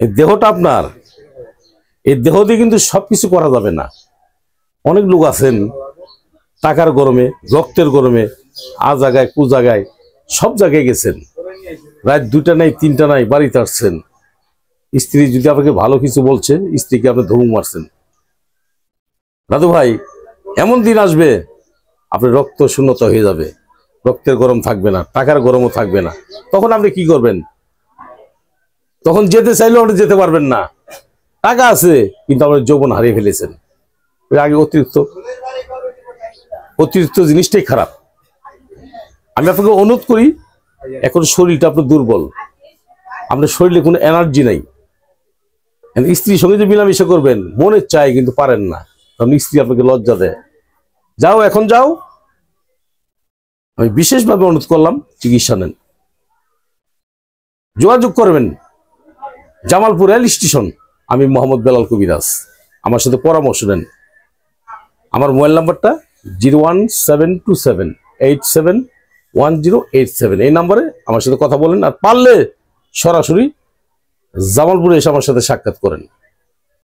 এই দেহটা আপনার, এই দেহ দিয়ে কিন্তু সবকিছু করা যাবে না। অনেক লোক আছেন টাকার গরমে, রক্তের গরমে আ জায়গায় কু জায়গায় সব জায়গায় গেছেন, রাত 2টা নাই 3টা নাই বাড়িতে আসছেন, স্ত্রী যদি আপনাকে ভালো কিছু বলছে স্ত্রীকে আপনি ধমক মারছেন। দাদু ভাই, এমন দিন আসবে আপনার রক্ত শূন্যতা হয়ে যাবে, রক্তের গরম থাকবে না, টাকার গরমও থাকবে না। তখন আপনি কি করবেন? তখন যেতে চাইলেও আপনি যেতে পারবেন না। টাকা আছে কিন্তু আপনার যৌবন হারিয়ে ফেলেছেন। আগে অতিরিক্ত জিনিসটাই খারাপ। আমি আপনাকে অনুরোধ করি, এখন শরীরটা আপনার দুর্বল, আপনার শরীরে কোনো এনার্জি নাই। স্ত্রীর সঙ্গে যে মিলামিশা করবেন মনে চায় কিন্তু পারেন না, কারণ স্ত্রী আপনাকে লজ্জা দেয়। যাও, এখন যাও। আমি বিশেষভাবে অনুরোধ করলাম চিকিৎসা নেন। যোগাযোগ করবেন জামালপুর রেল স্টেশন। আমি মোহাম্মদ বেলাল কবিরাজ, আমার সাথে পরামর্শ নেন। আমার মোবাইল নাম্বারটা 01727871087। এই নাম্বারে আমার সাথে কথা বলেন, আর পারলে সরাসরি জামালপুরে এসে আমার সাথে সাক্ষাৎ করেন।